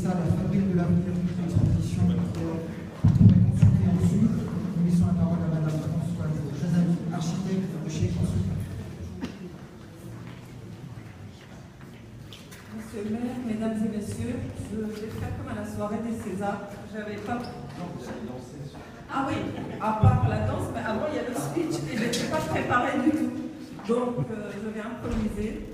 PSA, la fabrique de l'avenir, une exposition que vous pourrez consulter ensuite. Nous laissons la parole à Madame Françoise Jazami, architecte de chez Consulta. Monsieur le maire, mesdames et messieurs, je vais faire comme à la soirée des Césars. J'avais pas. Ah oui, à part la danse, mais avant il y a le speech et je n'étais pas préparée du tout. Donc je vais improviser.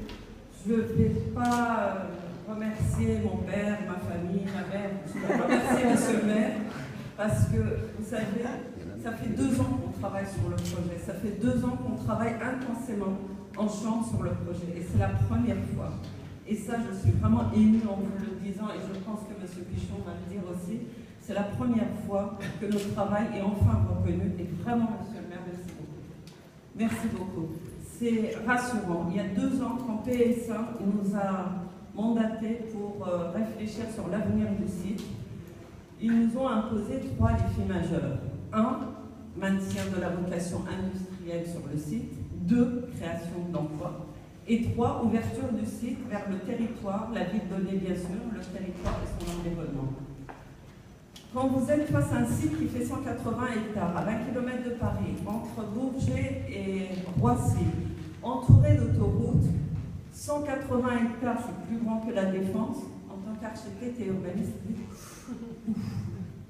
Je ne vais pas remercier mon père, ma famille, ma mère. Je vais remercier monsieur le maire parce que, vous savez, ça fait 2 ans qu'on travaille sur le projet. Ça fait 2 ans qu'on travaille intensément en chambre sur le projet. Et c'est la première fois. Et ça, je suis vraiment émue en vous le disant, et je pense que M. Pichon va le dire aussi, c'est la première fois que notre travail est enfin reconnu. Et vraiment, M. le maire, merci beaucoup. Merci beaucoup. C'est rassurant. Il y a 2 ans, quand PSA nous a mandatés pour réfléchir sur l'avenir du site, ils nous ont imposé 3 défis majeurs. 1, maintien de la vocation industrielle sur le site. 2, création d'emplois. Et 3, ouverture du site vers le territoire, la ville donnée bien sûr, le territoire et son environnement. Quand vous êtes face à un site qui fait 180 hectares, à 20 km de Paris, entre Bourget et Roissy, entouré d'autoroutes, 180 hectares, c'est plus grand que la Défense, en tant qu'architecte et urbaniste.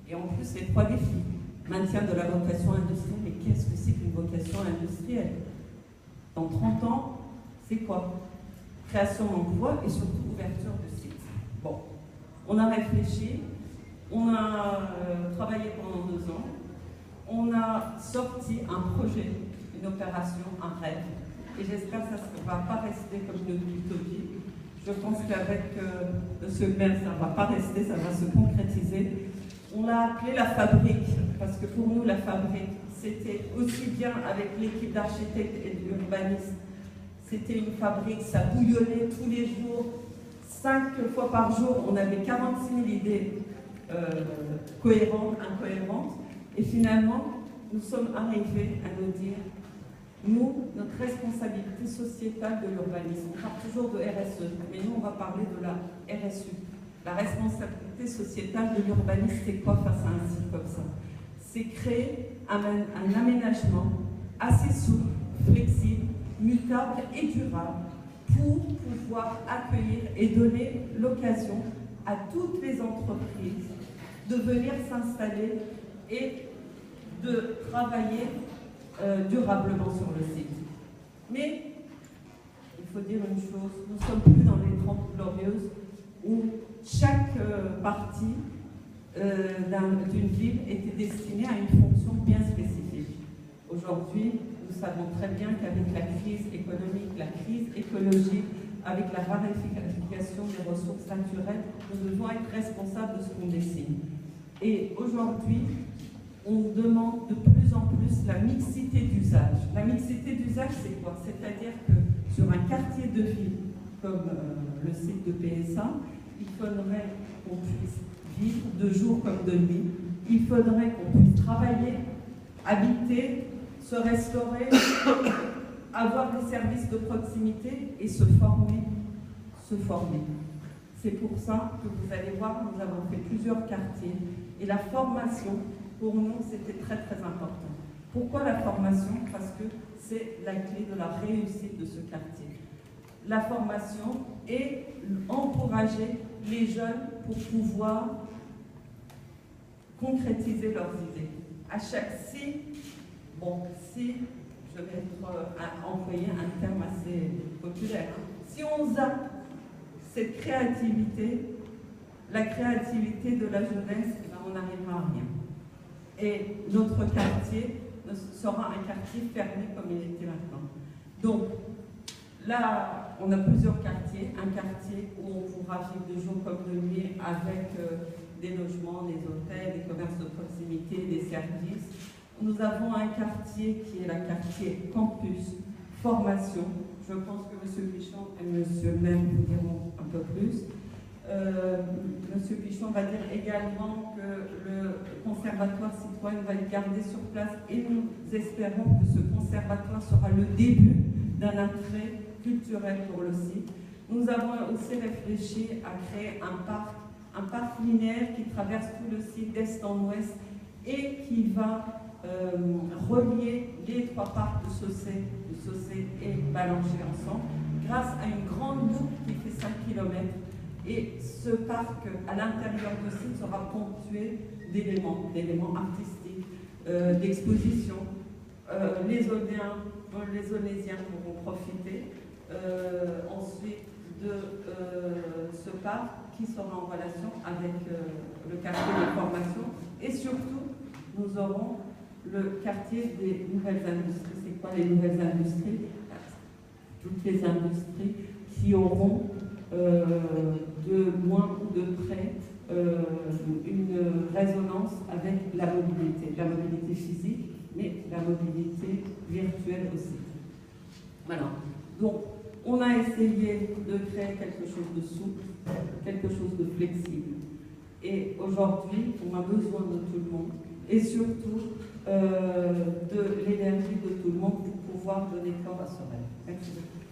Et en plus, les 3 défis. Maintien de la vocation industrielle, mais qu'est-ce que c'est qu'une vocation industrielle? Dans 30 ans, c'est quoi? Création d'emplois et surtout ouverture de site. Bon, on a réfléchi, on a travaillé pendant 2 ans, on a sorti un projet, une opération, un rêve, et j'espère que ça ne va pas rester comme une utopie. Je pense qu'avec monsieur le maire, ça ne va pas rester, ça va se concrétiser. On l'a appelé la fabrique, parce que pour nous, la fabrique, c'était aussi bien avec l'équipe d'architectes et d'urbanistes. C'était une fabrique, ça bouillonnait tous les jours, 5 fois par jour, on avait 46 000 idées cohérentes, incohérentes, et finalement, nous sommes arrivés à nous dire, nous, notre responsabilité sociétale de l'urbanisme, on parle toujours de RSE, mais nous, on va parler de la RSU. La responsabilité sociétale de l'urbanisme, c'est quoi face à un site comme ça? C'est créer un aménagement assez souple, flexible, mutable et durable pour pouvoir accueillir et donner l'occasion à toutes les entreprises de venir s'installer et de travailler durablement sur le site. Mais il faut dire une chose, nous ne sommes plus dans les 30 glorieuses où chaque partie d'une ville était destinée à une fonction bien spécifique. Aujourd'hui, nous savons très bien qu'avec la crise économique, la crise écologique, avec la raréfaction des ressources naturelles, nous devons être responsables de ce qu'on dessine. Et aujourd'hui, on demande de plus en plus la mixité d'usage. La mixité d'usage, c'est quoi? C'est-à-dire que sur un quartier de ville, comme le site de PSA, il faudrait qu'on puisse vivre de jour comme de nuit. Il faudrait qu'on puisse travailler, habiter, se restaurer, avoir des services de proximité et se former. C'est pour ça que vous allez voir, nous avons fait plusieurs quartiers et la formation, pour nous, c'était très très important. Pourquoi la formation? Parce que c'est la clé de la réussite de ce quartier. La formation et encourager les jeunes pour pouvoir concrétiser leurs idées. À chaque site, si je vais employer un terme assez populaire, si on zappe cette créativité, la créativité de la jeunesse, on n'arrivera à rien. Et notre quartier sera un quartier fermé comme il était maintenant. Donc, là, on a plusieurs quartiers. Un quartier où on pourra vivre de jour comme de nuit avec des logements, des hôtels, des commerces de proximité, des services. Nous avons un quartier qui est le quartier campus, formation. Je pense que M. Pichon et M. le maire vous diront un peu plus. M. Pichon va dire également que le conservatoire citoyen va être gardé sur place et nous espérons que ce conservatoire sera le début d'un attrait culturel pour le site. Nous avons aussi réfléchi à créer un parc un parc linéaire qui traverse tout le site d'est en ouest et qui va relier les trois parcs de Saussay et Ballanger ensemble grâce à une grande boucle qui fait 5 km. Et ce parc, à l'intérieur du site, sera ponctué d'éléments artistiques, d'expositions. Les Onésiens pourront profiter ensuite de ce parc qui sera en relation avec le quartier de formation. Et surtout, nous aurons le quartier des nouvelles industries. C'est quoi les nouvelles industries? Toutes les industries qui auront de loin ou de près une résonance avec la mobilité physique, mais la mobilité virtuelle aussi. Voilà. Donc, on a essayé de créer quelque chose de souple, quelque chose de flexible. Et aujourd'hui, on a besoin de tout le monde, et surtout de l'énergie de tout le monde pour pouvoir donner corps à ce rêve. Merci beaucoup.